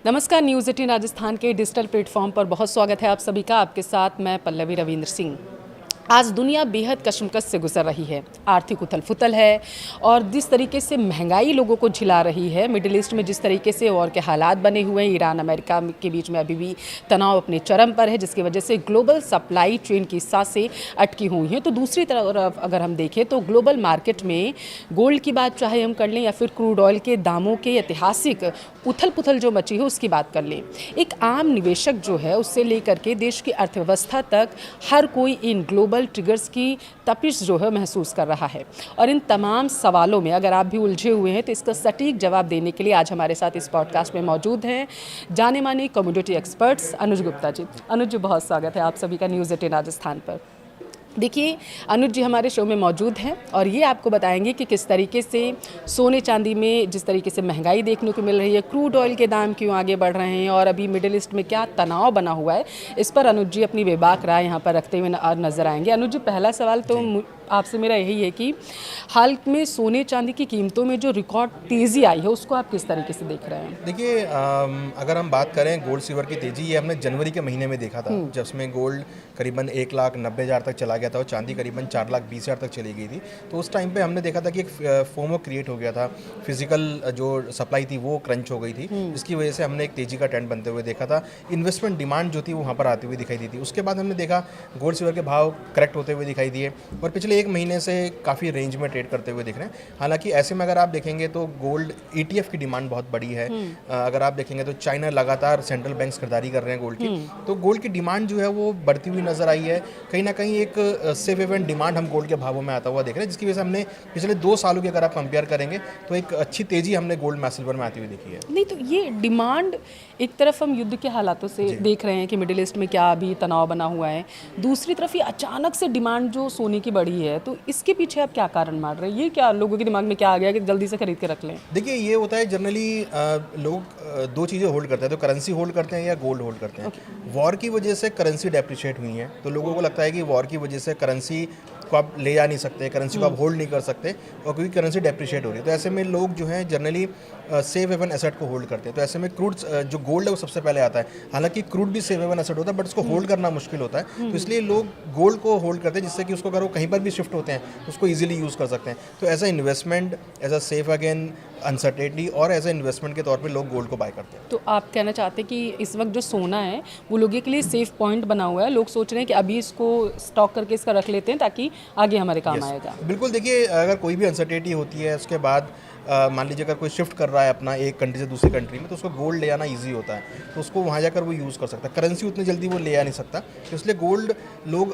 नमस्कार, न्यूज़ 18 राजस्थान के digital platform पर बहुत स्वागत है आप सभी का। आपके साथ मैं पल्लवी रविंद्र सिंह। आज दुनिया बेहद कशमकश से गुजर रही है। आर्थिक उथल फुथल है और जिस तरीके से महंगाई लोगों को झिला रही है, मिडिल ईस्ट में जिस तरीके से वॉर के हालात बने हुए हैं, ईरान अमेरिका के बीच में अभी भी तनाव अपने चरम पर है, जिसकी वजह से ग्लोबल सप्लाई चेन की सांसें अटकी हुई हैं। तो दूसरी तरफ अगर हम देखें तो ग्लोबल मार्केट में गोल्ड की बात चाहे हम कर लें या फिर क्रूड ऑयल के दामों के ऐतिहासिक उथल पुथल जो मची है उसकी बात कर लें, एक आम निवेशक जो है उससे लेकर के देश की अर्थव्यवस्था तक हर कोई इन ग्लोबल ट्रिगर्स की तपिश जो है महसूस कर रहा है। और इन तमाम सवालों में अगर आप भी उलझे हुए हैं तो इसका सटीक जवाब देने के लिए आज हमारे साथ इस पॉडकास्ट में मौजूद हैं जाने माने कमोडिटी एक्सपर्ट्स अनुज गुप्ता जी। अनुज जी, बहुत स्वागत है आप सभी का न्यूज़ 18 राजस्थान पर। देखिए, अनुज जी हमारे शो में मौजूद हैं और ये आपको बताएंगे कि किस तरीके से सोने चांदी में जिस तरीके से महंगाई देखने को मिल रही है, क्रूड ऑयल के दाम क्यों आगे बढ़ रहे हैं और अभी मिडिल ईस्ट में क्या तनाव बना हुआ है, इस पर अनुज जी अपनी बेबाक राय यहाँ पर रखते हुए नजर आएंगे। अनुज जी, पहला सवाल तो आपसे मेरा यही है कि हाल में सोने चांदी की कीमतों में जो रिकॉर्ड तेज़ी आई है उसको आप किस तरीके से देख रहे हैं? देखिए, अगर हम बात करें गोल्ड सिल्वर की तेज़ी, ये हमने जनवरी के महीने में देखा था, जब उसमें गोल्ड करीबन 1,90,000 तक चला गया था और चांदी करीबन 4,20,000 तक चली गई थी। तो उस टाइम पे हमने देखा था कि एक फोमो क्रिएट हो गया था, फिजिकल जो सप्लाई थी वो क्रंच हो गई थी, जिसकी वजह से हमने एक तेज़ी का ट्रेंड बनते हुए देखा था। इन्वेस्टमेंट डिमांड जो थी वो वहाँ पर आती हुई दिखाई दी थी। उसके बाद हमने देखा गोल्ड सिल्वर के भाव करेक्ट होते हुए दिखाई दिए और पिछले एक महीने से काफ़ी रेंज में ट्रेड करते हुए दिख रहे हैं। हालांकि ऐसे में अगर आप देखेंगे तो गोल्ड ETF की डिमांड बहुत बड़ी है। अगर आप देखेंगे तो चाइना लगातार सेंट्रल बैंक्स खरीदारी कर रहे हैं गोल्ड की, तो गोल्ड की डिमांड जो है वो बढ़ती हुई नजर आई है। कहीं ना कहीं एक सेफ हेवन डिमांड हम गोल्ड के भावों में आता हुआ देख रहे हैं, जिसकी वजह से हमने पिछले 2 सालों की अगर आप कंपेयर करेंगे तो एक अच्छी तेजी हमने गोल्ड में सिल्वर में आती हुई देखी है। नहीं, तो ये डिमांड एक तरफ हम युद्ध के हालातों से देख रहे हैं कि मिडिल ईस्ट में क्या अभी तनाव बना हुआ है, दूसरी तरफ ये अचानक से डिमांड जो सोने की बढ़ी है, तो इसके पीछे आप क्या कारण मान रहे हैं? ये क्या लोगों के दिमाग में क्या आ गया कि जल्दी से खरीद के रख लें? देखिए, ये होता है जनरली लोग 2 चीज़ें होल्ड करते हैं, तो करेंसी होल्ड करते हैं या गोल्ड होल्ड करते हैं। वॉर की वजह से करेंसी डेप्रिशिएट हुई है, तो लोगों को लगता है कि वॉर की वजह से करेंसी को आप ले जा नहीं सकते, करेंसी को आप होल्ड नहीं कर सकते, और क्योंकि करेंसी डेप्रिशिएट हो रही है तो ऐसे में लोग जो हैं जनरली सेफ हेवन एसेट को होल्ड करते हैं। तो ऐसे में क्रूड जो गोल्ड है वो सबसे पहले आता है। हालांकि क्रूड भी सेफ हेवन एसेट होता है बट उसको होल्ड करना मुश्किल होता है, तो इसलिए लोग गोल्ड को होल्ड करते हैं, जिससे कि उसको अगर वो कहीं पर भी शिफ्ट होते हैं तो उसको ईजिली यूज़ कर सकते हैं। तो as a investment, as a safe again uncertainty और एज ए इन्वेस्टमेंट के तौर पे लोग गोल्ड को बाय करते हैं। तो आप कहना चाहते हैं कि इस वक्त जो सोना है वो लोगों के लिए सेफ पॉइंट बना हुआ है, लोग सोच रहे हैं कि अभी इसको स्टॉक करके इसका रख लेते हैं ताकि आगे हमारे काम आएगा? बिल्कुल। देखिए, अगर कोई भी अनसर्टेनिटी होती है उसके बाद मान लीजिए अगर कोई शिफ्ट कर रहा है अपना एक कंट्री से दूसरी कंट्री में, तो उसको गोल्ड ले आना ईजी होता है, तो उसको वहाँ जाकर वो यूज़ कर सकता है। करेंसी उतनी जल्दी वो ले आ नहीं सकता, तो इसलिए गोल्ड लोग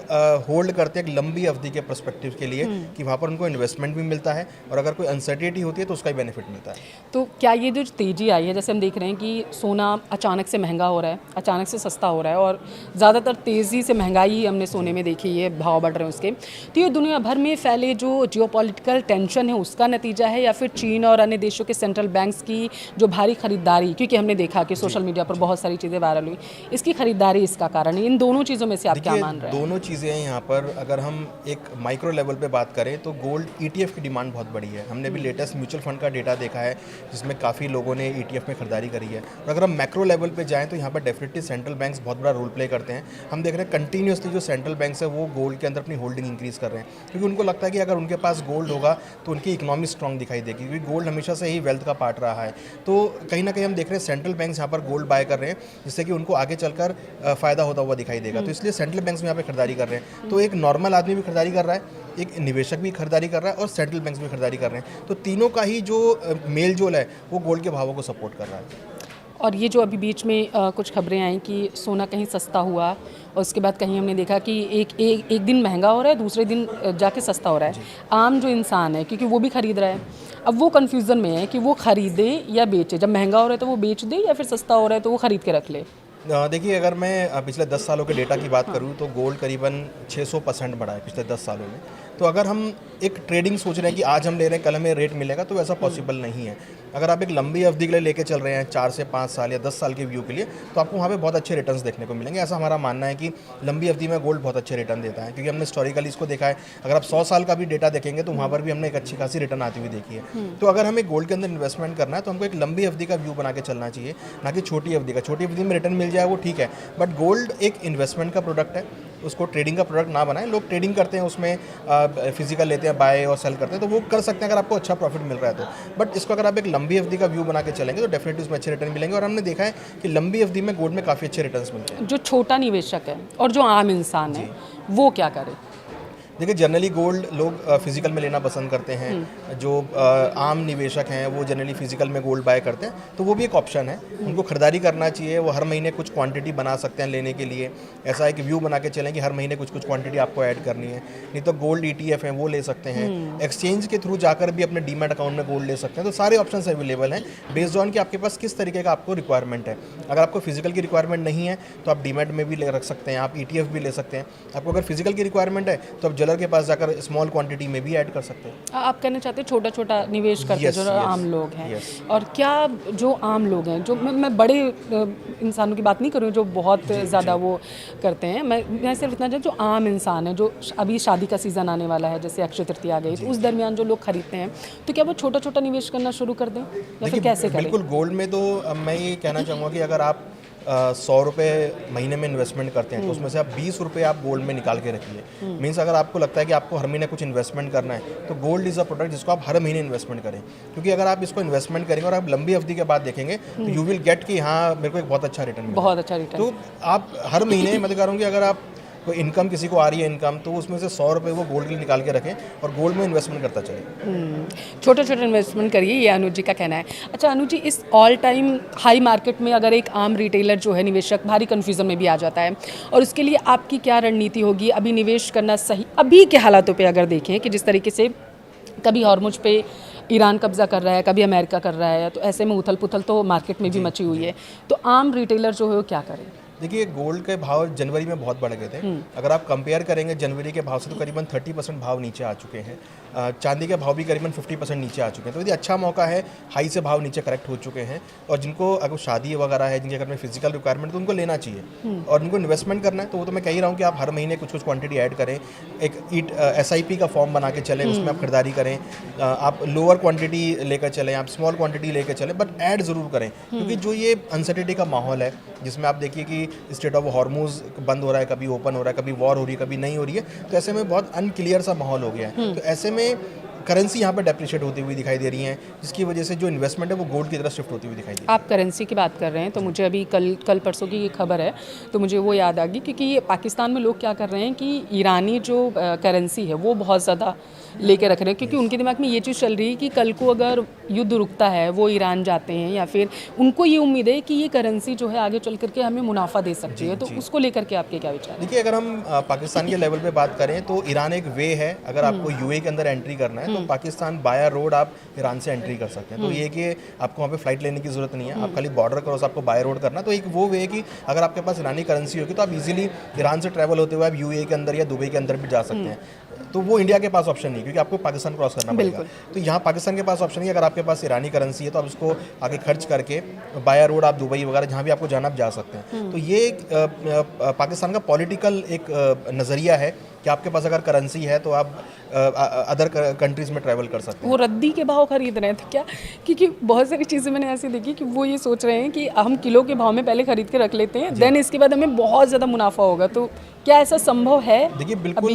होल्ड करते हैं एक लंबी अवधि के पर्सपेक्टिव के लिए कि वहाँ पर उनको इन्वेस्टमेंट भी मिलता है और अगर कोई अनसर्टेनिटी होती है तो उसका भी बेनिफिट मिलता है। तो क्या ये जो तेज़ी आई है, जैसे हम देख रहे हैं कि सोना अचानक से महंगा हो रहा है, अचानक से सस्ता हो रहा है और ज़्यादातर तेज़ी से महंगाई ही हमने सोने में देखी है, भाव बढ़ रहे हैं उसके, तो ये दुनिया भर में फैले जो जियोपॉलिटिकल टेंशन है उसका नतीजा है या फिर चीन और अन्य देशों के सेंट्रल बैंक्स की जो भारी खरीदारी, क्योंकि हमने देखा कि सोशल मीडिया पर बहुत सारी चीज़ें वायरल हुई, इसकी खरीदारी इसका कारण है? इन दोनों चीज़ों में से आप क्या मान रहे हैं? दोनों चीज़ें हैं यहाँ पर। अगर हम एक माइक्रो लेवल पे बात करें तो गोल्ड ETF की डिमांड बहुत बड़ी है। हमने भी लेटेस्ट म्यूचुअल फंड का डेटा देखा है जिसमें काफ़ी लोगों ने ETF में खरीदारी करी है। और अगर हम मैक्रो लेवल पे जाएँ तो यहाँ पर डेफिनेटली सेंट्रल बैंक्स बहुत बड़ा रोल प्ले करते हैं। हम देख रहे हैं कंटिन्यूसली जो सेंट्रल बैंक्स है वो गोल्ड के अंदर अपनी होल्डिंग इंक्रीज़ कर रहे हैं, क्योंकि उनको लगता है कि अगर उनके पास गोल्ड होगा तो उनकी इकोनॉमी स्ट्रॉन्ग दिखाई देगी, क्योंकि गोल्ड हमेशा से ही वेल्थ का पार्ट रहा है। तो कहीं ना कहीं हम देख रहे हैं सेंट्रल बैंक्स यहाँ पर गोल्ड बाय कर रहे हैं, जिससे कि उनको आगे चलकर फ़ायदा होता हुआ दिखाई देगा। तो इसलिए सेंट्रल बैंक्स में यहाँ पे खरीदारी कर रहे हैं। तो एक नॉर्मल आदमी भी खरीदारी कर रहा है, एक निवेशक भी खरीदारी कर रहा है और सेंट्रल बैंक्स भी खरीदारी कर रहे हैं। तो तीनों का ही जो मेल जोल है वो गोल्ड के भावों को सपोर्ट कर रहा है। और ये जो अभी बीच में कुछ खबरें आई कि सोना कहीं सस्ता हुआ और उसके बाद कहीं हमने देखा कि एक दिन महंगा हो रहा है, दूसरे दिन जाके सस्ता हो रहा है। आम जो इंसान है, क्योंकि वो भी खरीद रहा है, अब वो कन्फ्यूज़न में है कि वो खरीदे या बेचे। जब महंगा हो रहा है तो वो बेच दे या फिर सस्ता हो रहा है तो वो खरीद के रख ले। देखिए, अगर मैं पिछले 10 सालों के डेटा की बात करूँ तो गोल्ड करीबन 600% बढ़ा है पिछले 10 सालों में। तो अगर हम एक ट्रेडिंग सोच रहे हैं कि आज हम ले रहे हैं, कल हमें रेट मिलेगा, तो ऐसा पॉसिबल नहीं है। अगर आप एक लंबी अवधि के लिए लेके चल रहे हैं 4 से 5 साल या 10 साल के व्यू के लिए, तो आपको वहाँ पे बहुत अच्छे रिटर्न्स देखने को मिलेंगे। ऐसा हमारा मानना है कि लंबी अवधि में गोल्ड बहुत अच्छे रिटर्न देता है, क्योंकि हमने हिस्टोरिकली इसको देखा है। अगर आप 100 साल का भी डेटा देखेंगे तो वहाँ पर भी हमने एक अच्छी खासी रिटर्न आती हुई देखी है। तो अगर हमें गोल्ड के अंदर इन्वेस्टमेंट करना है तो हमको एक लंबी अवधि का व्यू बना के चलना चाहिए, ना कि छोटी अवधि का। छोटी अवधि में रिटर्न मिल जाए वो ठीक है, बट गोल्ड एक इन्वेस्टमेंट का प्रोडक्ट है, उसको ट्रेडिंग का प्रोडक्ट ना बनाएं। लोग ट्रेडिंग करते हैं, उसमें फिजिकल लेते हैं, बाय और सेल करते हैं, तो वो कर सकते हैं अगर आपको अच्छा प्रॉफिट मिल रहा है तो। बट इसको अगर आप एक लंबी अवधि का व्यू बना के चलेंगे तो डेफिनेटली उसमें अच्छे रिटर्न मिलेंगे। और हमने देखा है कि लंबी अवधि में गोल्ड में काफ़ी अच्छे रिटर्न्स मिलते हैं। जो छोटा निवेशक है और जो आम इंसान है वो क्या करे? देखिए, जनरली गोल्ड लोग फिजिकल में लेना पसंद करते हैं। जो आम निवेशक हैं वो जनरली फिजिकल में गोल्ड बाय करते हैं, तो वो भी एक ऑप्शन है। उनको खरीदारी करना चाहिए। वो हर महीने कुछ क्वांटिटी बना सकते हैं लेने के लिए। ऐसा है कि व्यू बना के चलें कि हर महीने कुछ कुछ क्वांटिटी आपको ऐड करनी है। नहीं तो गोल्ड ETF है वो ले सकते हैं। एक्सचेंज के थ्रू जाकर भी अपने डीमैट अकाउंट में गोल्ड ले सकते हैं। तो सारे ऑप्शन अवेलेबल हैं बेस्ड ऑन कि आपके पास किस तरीके का आपको रिक्वायरमेंट है। अगर आपको फिजिकल की रिक्वायरमेंट नहीं है तो आप डीमैट में भी ले रख सकते हैं, आप ETF भी ले सकते हैं। आपको अगर फिजिकल की रिक्वायरमेंट है तो आप ज्वेलर के पास जाकर स्मॉल क्वांटिटी में भी ऐड कर सकते हैं। आप कहना चाहते हैं छोटा छोटा निवेश करते Yes, जो yes, आम लोग हैं। yes. और क्या जो आम लोग हैं, जो मैं बड़े इंसानों की बात नहीं कर रही हूँ जो बहुत ज़्यादा वो करते हैं, मैं सिर्फ इतना जो आम इंसान है, जो अभी शादी का सीज़न आने वाला है, जैसे अक्षय तृतीया आ गई, तो उस दरमियान जो लोग खरीदते हैं, तो क्या वो छोटा छोटा निवेश करना शुरू कर दें या फिर कैसे करें? बिल्कुल, गोल्ड में तो मैं ये कहना चाहूँगा कि अगर आप 100 रुपये महीने में इन्वेस्टमेंट करते हैं तो उसमें से आप 20 रुपये आप गोल्ड में निकाल के रखिए। मीन्स अगर आपको लगता है कि आपको हर महीने कुछ इन्वेस्टमेंट करना है तो गोल्ड इज़ अ प्रोडक्ट जिसको आप हर महीने इन्वेस्टमेंट करें। क्योंकि अगर आप इसको इन्वेस्टमेंट करेंगे और आप लंबी अवधि के बाद देखेंगे तो यू विल गेट कि हाँ, मेरे को एक बहुत अच्छा रिटर्न मिला। बहुत अच्छा रिटर्न। तो आप हर महीने मैं तो कह रहा हूँ कि अगर आप कोई इनकम किसी को आ रही है इनकम, तो उसमें से 100 रुपये वो गोल्ड के लिए निकाल के रखें और गोल्ड में इन्वेस्टमेंट करता चले। छोटे छोटे इन्वेस्टमेंट करिए, ये अनुज जी का कहना है। अच्छा अनुज जी, इस ऑल टाइम हाई मार्केट में अगर एक आम रिटेलर जो है, निवेशक भारी कन्फ्यूज़न में भी आ जाता है, और उसके लिए आपकी क्या रणनीति होगी? अभी निवेश करना सही अभी के हालातों पे अगर देखें कि जिस तरीके से कभी हॉर्मुज पे ईरान कब्जा कर रहा है, कभी अमेरिका कर रहा है, तो ऐसे में उथल पुथल तो मार्केट में भी मची हुई है, तो आम रिटेलर जो है वो क्या करें? देखिए, गोल्ड के भाव जनवरी में बहुत बढ़ गए थे। अगर आप कंपेयर करेंगे जनवरी के भाव से तो करीबन 30% भाव नीचे आ चुके हैं। चांदी के भाव भी करीबन 50% नीचे आ चुके हैं। तो ये अच्छा मौका है, हाई से भाव नीचे करेक्ट हो चुके हैं। और जिनको अगर शादी वगैरह है, जिनके घर में फिजिकल रिक्वायरमेंट, तो उनको लेना चाहिए। और उनको इन्वेस्टमेंट करना है तो वो तो मैं कह ही रहा हूँ कि आप हर महीने कुछ कुछ क्वांटिटी ऐड करें। एक SIP का फॉर्म बना के चलें, उसमें आप खरीदारी करें। आप लोअर क्वांटिटी लेकर चलें, आप स्मॉल क्वांटिटी लेकर चलें, बट ऐड ज़रूर करें। क्योंकि जो ये अनसर्टेनिटी का माहौल है, जिसमें आप देखिए कि स्टेट ऑफ हॉर्मुज बंद हो रहा है, कभी ओपन हो रहा है, कभी वॉर हो रही है, कभी नहीं हो रही है, तो ऐसे में बहुत अनक्लियर सा माहौल हो गया है। तो ऐसे में करेंसी यहाँ पर डेप्रिशिएट होती हुई दिखाई दे रही हैं, जिसकी वजह से जो इन्वेस्टमेंट है वो गोल्ड की तरफ शिफ्ट होती हुई दिखाई दे रही है। आप करेंसी की बात कर रहे हैं तो मुझे अभी कल परसों की ये खबर है तो मुझे वो याद आ गई, क्योंकि ये पाकिस्तान में लोग क्या कर रहे हैं कि ईरानी जो करेंसी है वो बहुत ज़्यादा लेके रख रहे हैं, क्योंकि उनके दिमाग में ये चीज़ चल रही है कि कल को अगर युद्ध रुकता है, वो ईरान जाते हैं, या फिर उनको ये उम्मीद है कि ये करेंसी जो है आगे चल करके हमें मुनाफा दे सकती है। तो उसको लेकर के आपके क्या विचार? देखिए, अगर हम पाकिस्तान के लेवल पे बात करें तो ईरान एक वे है। अगर आपको UAE के अंदर एंट्री करना है तो पाकिस्तान बाया रोड आप ईरान से एंट्री कर सकते हैं। तो ये कि आपको वहाँ पे फ्लाइट लेने की जरूरत नहीं है, आप खाली बॉर्डर क्रॉस आपको बाय रोड करना। तो एक वो वे है कि अगर आपके पास ईरानी करेंसी होगी तो आप इजीली ईरान से ट्रैवल होते हुए आप UAE के अंदर या दुबई के अंदर भी जा सकते हैं। तो वो इंडिया के पास ऑप्शन नहीं, क्योंकि आपको पाकिस्तान क्रॉस करना पड़ेगा। तो यहाँ पाकिस्तान के पास ऑप्शन नहीं है। अगर आपके पास ईरानी करेंसी है तो आप उसको आगे खर्च करके बाया रोड आप दुबई वगैरह जहाँ भी आपको जाना आप जा सकते हैं। तो ये पाकिस्तान का पॉलिटिकल एक नज़रिया है कि आपके पास अगर करेंसी है तो आप अदर कंट्रीज में ट्रैवल कर सकते हैं। वो रद्दी के भाव खरीद रहे थे क्या? क्योंकि बहुत सारी चीज़ें मैंने ऐसी देखी कि वो ये सोच रहे हैं कि हम किलो के भाव में पहले खरीद के रख लेते हैं, देन इसके बाद हमें बहुत ज़्यादा मुनाफा होगा। तो क्या ऐसा संभव है? देखिए, बिल्कुल।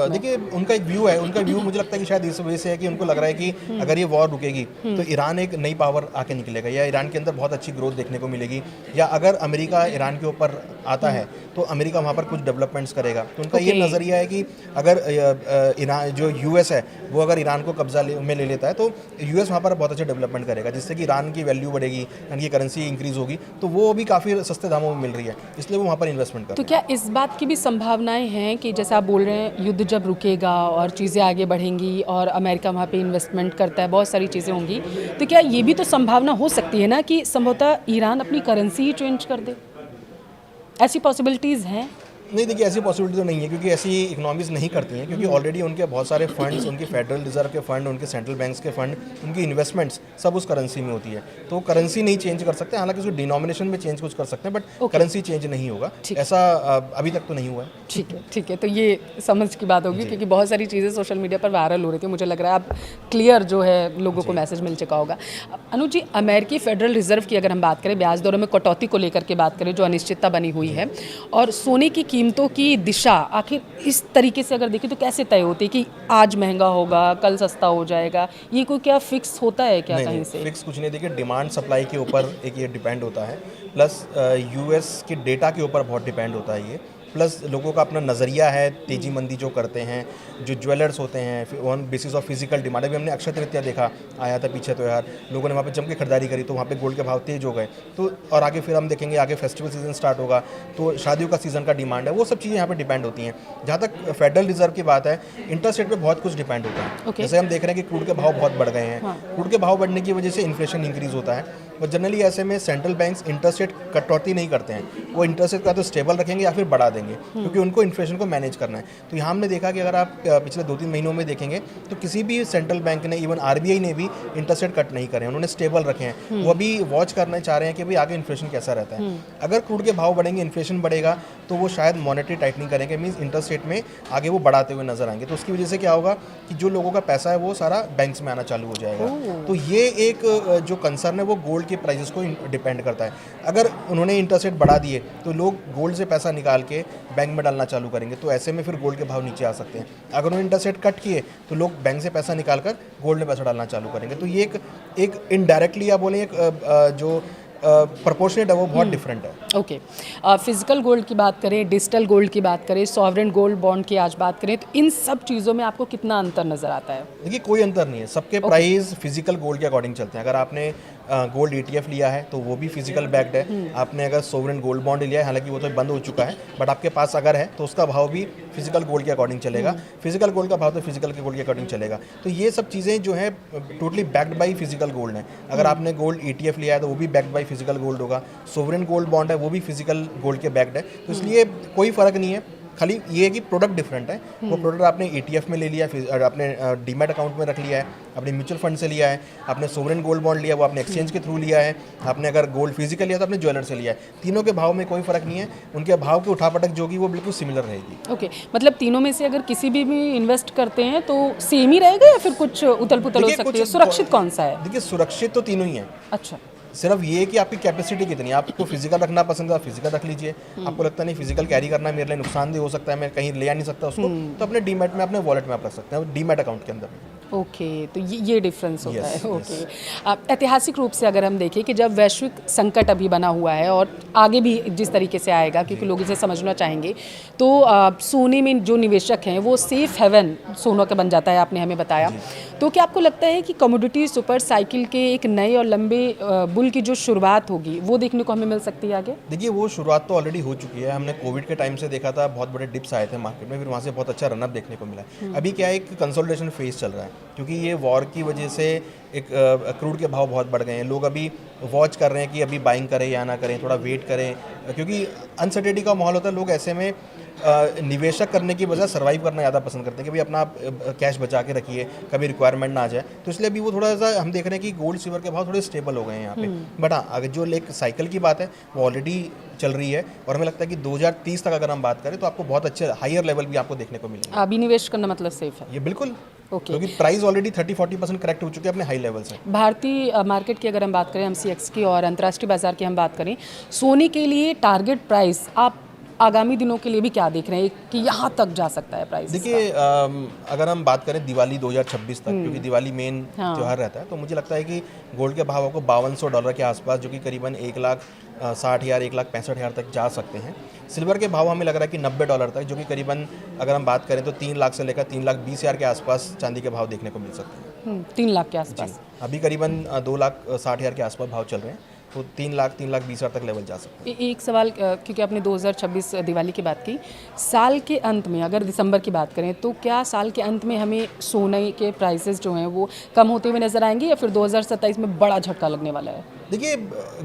देखिए, उनका एक व्यू है। उनका व्यू मुझे लगता है कि शायद इस वजह से है कि उनको लग रहा है कि अगर ये वॉर रुकेगी तो ईरान एक नई पावर आके निकलेगा, या ईरान के अंदर बहुत अच्छी ग्रोथ देखने को मिलेगी, या अगर अमेरिका ईरान के ऊपर आता है तो अमेरिका वहाँ पर कुछ डेवलपमेंट्स करेगा। तो उनका ये नज़रिया है कि अगर ईरान जो US है वो अगर ईरान को कब्जा में ले लेता है तो US वहाँ पर बहुत अच्छा डेवलपमेंट करेगा, जिससे कि ईरान की वैल्यू बढ़ेगी, ईरान की करेंसी इंक्रीज होगी, तो वो भी काफ़ी सस्ते दामों में मिल रही है, इसलिए वो वहाँ पर इन्वेस्टमेंट करते हैं। तो क्या इस बात की भी संभावनाएं हैं कि जैसे आप बोल रहे हैं युद्ध जब रुकेगा और चीज़ें आगे बढ़ेंगी और अमेरिका वहाँ पे इन्वेस्टमेंट करता है, बहुत सारी चीज़ें होंगी, तो क्या ये भी तो संभावना हो सकती है ना कि संभवतः ईरान अपनी करेंसी ही चेंज कर दे? ऐसी पॉसिबिलिटीज़ हैं? नहीं, देखिए ऐसी पॉसिबिलिटी तो नहीं है, क्योंकि ऐसी इकोनॉमीज़ नहीं करती हैं, क्योंकि ऑलरेडी उनके बहुत सारे फंड्स, उनकी फेडरल रिजर्व के फंड, उनके सेंट्रल बैंक्स के फंड, उनकी इन्वेस्टमेंट्स सब उस करेंसी में होती है। तो करेंसी नहीं चेंज कर सकते, हालांकि उसको डिनोमिनेशन में चेंज कुछ कर सकते हैं, बट करेंसी चेंज नहीं होगा, ऐसा अभी तक तो नहीं हुआ है। ठीक है, तो ये समझ की बात होगी, क्योंकि बहुत सारी चीज़ें सोशल मीडिया पर वायरल हो रही थी। मुझे लग रहा है अब क्लियर जो है लोगों को मैसेज मिल चुका होगा। अनुज जी, अमेरिकी फेडरल रिजर्व की अगर हम बात करें, ब्याज दरों में कटौती को लेकर के बात करें, जो अनिश्चितता बनी हुई है, और सोने की कीमतों की दिशा आखिर इस तरीके से अगर देखें तो कैसे तय होती है कि आज महंगा होगा, कल सस्ता हो जाएगा? ये कोई क्या फिक्स होता है क्या कहीं से? फिक्स कुछ नहीं, देखिए डिमांड सप्लाई के ऊपर एक ये डिपेंड होता है, प्लस यूएस के डेटा के ऊपर बहुत डिपेंड होता है ये, प्लस लोगों का अपना नज़रिया है, तेजी मंदी जो करते हैं, जो ज्वेलर्स होते हैं, on basis of physical demand. अभी हमने अक्षय तृतीया देखा, आया था पीछे तो यार लोगों ने वहाँ पे जम के खरीदारी करी, तो वहाँ पे गोल्ड के भाव तेज हो गए। तो और आगे फिर हम देखेंगे, आगे फेस्टिवल सीजन स्टार्ट होगा, तो शादियों का सीज़न का डिमांड है, वो सब चीज़ें यहाँ पे डिपेंड होती हैं। जहाँ तक फेडरल रिजर्व की बात है, इंटरेस्ट रेट पे बहुत कुछ डिपेंड होता है। जैसे हम देख रहे हैं कि क्रूड के भाव बहुत बढ़ गए हैं, क्रूड के भाव बढ़ने की वजह से इन्फ्लेशन इंक्रीज होता है, और जनरली ऐसे में सेंट्रल बैंक्स इंटरेस्ट रेट कटौती नहीं करते हैं, वो इंटरेस्ट रेट का तो स्टेबल रखेंगे या फिर बढ़ा देंगे, क्योंकि उनको इन्फ्लेशन को मैनेज करना है। तो यहाँ हमने देखा कि अगर आप पिछले 2-3 महीनों में देखेंगे तो किसी भी सेंट्रल बैंक ने, इवन आरबीआई ने भी इंटरेस्ट रेट कट नहीं करे, उन्होंने स्टेबल रखे हैं। वो अभी वॉच करना चाह रहे हैं कि भाई आगे इन्फ्लेशन कैसा रहता है। अगर क्रूड के भाव बढ़ेंगे, इन्फ्लेशन बढ़ेगा, तो वो शायद मॉनेटरी टाइटनिंग करेंगे, मीन्स इंटरेस्ट रेट में आगे वो बढ़ाते हुए नजर आएंगे। तो उसकी वजह से क्या होगा कि जो लोगों का पैसा है वो सारा बैंक्स में आना चालू हो जाएगा। तो ये एक जो कंसर्न है वो गोल्ड के प्राइसेस को डिपेंड करता है। अगर उन्होंने इंटरेस्ट रेट बढ़ा दिए तो लोग गोल्ड से पैसा निकाल के बैंक में डालना चालू करेंगे, तो ऐसे में फिर गोल्ड के भाव नीचे आ सकते हैं। अगर उन्होंने इंटरेस्ट रेट कट किए तो लोग बैंक से पैसा निकाल कर गोल्ड में पैसा डालना चालू करेंगे। तो ये एक इनडायरेक्टली या बोलें एक जो प्रोपोर्शनेट है वो बहुत डिफरेंट है। ओके, फिजिकल गोल्ड की बात करें, डिजिटल गोल्ड की बात करें, सॉवरेन गोल्ड बॉन्ड की आज बात करें, तो इन सब चीज़ों में आपको कितना अंतर नज़र आता है? देखिए कोई अंतर नहीं है, सबके प्राइस फिजिकल गोल्ड के अकॉर्डिंग चलते हैं। अगर आपने गोल्ड ETF लिया है तो वो भी फिजिकल बैक्ड है। आपने अगर सोवरेन गोल्ड बॉन्ड लिया है, हालांकि वो तो बंद हो चुका है, बट आपके पास अगर है तो उसका भाव भी फिजिकल गोल्ड के अकॉर्डिंग चलेगा। फिजिकल गोल्ड का भाव तो फिजिकल के गोल्ड के अकॉर्डिंग चलेगा। तो ये सब चीज़ें जो है totally backed by physical gold है। अगर आपने गोल्ड ETF लिया है तो वो भी बैक्ड बाई फिजिकल गोल्ड होगा। सोवरेन गोल्ड बॉन्ड है वो भी फिजिकल गोल्ड के बैक्ड है। तो इसलिए कोई फ़र्क नहीं है, खाली ये है कि प्रोडक्ट डिफरेंट है। वो प्रोडक्ट आपने ETF में ले लिया, आपने डीमैट अकाउंट में रख लिया है, अपने म्यूचुअल फंड से लिया है, आपने सोवरेन गोल्ड बॉन्ड लिया वो आपने एक्सचेंज के थ्रू लिया है, आपने अगर गोल्ड फिजिकल लिया तो आपने ज्वेलर से लिया है। तीनों के भाव में कोई फर्क नहीं है, उनके भाव की उठापटक जो होगी वो बिल्कुल सिमिलर रहेगी। ओके, मतलब तीनों में से अगर किसी भी इन्वेस्ट करते हैं तो सेम ही रहेगा या फिर कुछ उथल पुथल हो सकती है? सुरक्षित कौन सा है? देखिए सुरक्षित तो तीनों ही है। अच्छा, सिर्फ ये है कि आपकी कैपेसिटी कितनी है। आपको फिजिकल रखना पसंद है, आप फिजिकल रख लीजिए। आपको लगता नहीं फिजिकल कैरी करना मेरे लिए नुकसानदेह हो सकता है, मैं कहीं ले आ नहीं सकता उसको, तो अपने डीमैट में, अपने वॉलेट में आप रख सकते हैं, डीमैट अकाउंट के अंदर। ओके, तो ये डिफरेंस होता है। ओके, ऐतिहासिक रूप से अगर हम देखें कि जब वैश्विक संकट अभी बना हुआ है और आगे भी जिस तरीके से आएगा, क्योंकि लोग इसे समझना चाहेंगे, तो सोने में जो निवेशक हैं वो सेफ हेवन सोना का बन जाता है, आपने हमें बताया। तो क्या आपको लगता है कि कमोडिटी सुपर साइकिल के एक नए और लंबे बुल की जो शुरुआत होगी वो देखने को हमें मिल सकती है आगे? देखिए वो शुरुआत तो ऑलरेडी हो चुकी है। हमने कोविड के टाइम से देखा था, बहुत बड़े डिप्स आए थे मार्केट में, फिर वहाँ से बहुत अच्छा रनअप देखने को मिला। अभी क्या है, एक कंसोलिडेशन फेज चल रहा है, क्योंकि ये वॉर की वजह से एक क्रूड के भाव बहुत बढ़ गए हैं। लोग अभी वॉच कर रहे हैं कि अभी बाइंग करें या ना करें, थोड़ा वेट करें, क्योंकि अनसर्टेनिटी का माहौल होता है। लोग ऐसे में निवेशक करने की बजाय सर्वाइव करना ज़्यादा पसंद करते हैं कि भाई अपना आप कैश बचा के रखिए, कभी रिक्वायरमेंट ना आ जाए। तो इसलिए अभी वो थोड़ा सा हम देख रहे हैं कि गोल्ड सिल्वर के भाव थोड़े स्टेबल हो गए हैं यहाँ पे। बट हाँ, अगर जो एक साइकिल की बात है वो ऑलरेडी चल रही है, और हमें लगता है कि 2030 तक अगर हम बात करें तो आपको बहुत अच्छे हायर लेवल भी आपको देखने को मिलेंगे। अभी निवेश करना मतलब सेफ है? ये बिल्कुल, ओके, क्योंकि प्राइस ऑलरेडी 30-40% करेक्ट हो चुके हैं अपने हाई लेवल से। भारतीय मार्केट की अगर हम बात करें, MCX की, और अंतर्राष्ट्रीय बाजार की हम बात करें, सोने के लिए टारगेट प्राइस आप आगामी दिनों के लिए भी क्या देख रहे हैं कि यहाँ तक जा सकता है प्राइस? देखिए अगर हम बात करें दिवाली 2026 तक, क्योंकि दिवाली मेन त्यौहार रहता है, तो मुझे लगता है कि गोल्ड के भाव को $5200 के आसपास, जो कि करीबन 1,60,000 1,65,000 तक जा सकते हैं। सिल्वर के भाव हमें लग रहा है कि $90 तक, जो कि करीबन अगर हम बात करें तो 3 लाख से लेकर 3,20,000 के आसपास चांदी के भाव देखने को मिल सकते हैं। 3 लाख के आसपास अभी करीबन 2,60,000 के आसपास भाव चल रहे हैं। तो 3 लाख 20 हज़ार तक लेवल जा सकते हैं। एक सवाल क्योंकि आपने 2026 दिवाली की बात की, साल के अंत में अगर दिसंबर की बात करें तो क्या साल के अंत में हमें सोने के प्राइसेस जो हैं वो कम होते हुए नजर आएंगे या फिर 2027 में बड़ा झटका लगने वाला है? देखिए,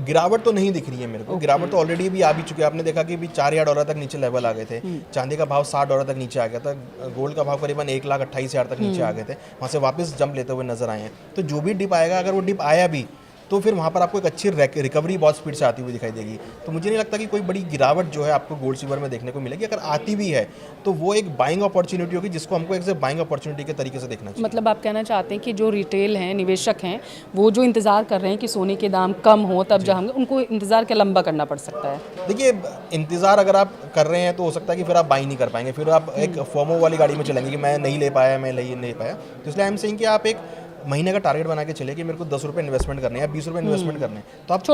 गिरावट तो नहीं दिख रही है मेरे को। गिरावट तो ऑलरेडी भी आ भी चुकी है। आपने देखा कि भी $4,000 तक नीचे लेवल आ गए थे। चांदी का भाव $60 तक नीचे आ गया था। गोल्ड का भाव करीबन 1,28,000 तक नीचे आ गए थे। वहाँ से वापस जंप लेते हुए नजर आए हैं। तो जो भी डिप आएगा, अगर वो डिप आया भी तो फिर वहाँ पर आपको एक अच्छी रिकवरी बहुत स्पीड से आती हुई दिखाई देगी। तो मुझे नहीं लगता कि कोई बड़ी गिरावट जो है आपको गोल्ड सिल्वर में देखने को मिलेगी। अगर आती भी है तो वो एक बाइंग अपॉर्चुनिटी होगी, जिसको हमको एक बाइंग अपॉर्चुनिटी के तरीके से देखना चाहिए। मतलब आप कहना चाहते हैं कि जो रिटेल हैं, निवेशक हैं, वो जो इंतज़ार कर रहे हैं कि सोने के दाम कम हो तब जाएंगे, उनको इंतज़ार क्या लंबा करना पड़ सकता है? देखिए, इंतज़ार अगर आप कर रहे हैं तो हो सकता है कि फिर आप बाई नहीं कर पाएंगे। फिर आप एक फोमो वाली गाड़ी में चलेंगे कि मैं नहीं ले पाया, मैं नहीं ले पाया। तो इसलिए आई एम सेइंग कि आप एक महीने का टारगेट बना के चले कि मेरे को 10 रुपये इन्वेस्टमेंट करने हैं या 20 रुपये इन्वेस्टमेंट करने हैं, तो आप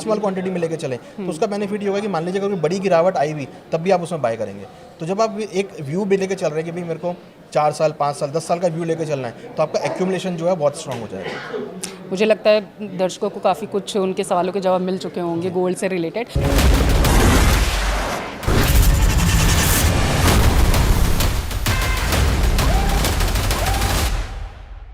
स्मॉल क्वांटिटी में लेके चलें। तो उसका बेनिफिट ये होगा कि मान लीजिए अगर कोई बड़ी गिरावट आई भी तब भी आप उसमें बाय करेंगे। तो जब आप एक व्यू भी लेके चल रहे हैं कि भाई मेरे को 4 साल 5 साल 10 साल का व्यू लेके चलना है, तो आपका एक्यूमुलेशन जो है बहुत स्ट्रांग हो जाएगा। मुझे लगता है दर्शकों को काफ़ी कुछ उनके सवालों के जवाब मिल चुके होंगे गोल्ड से रिलेटेड।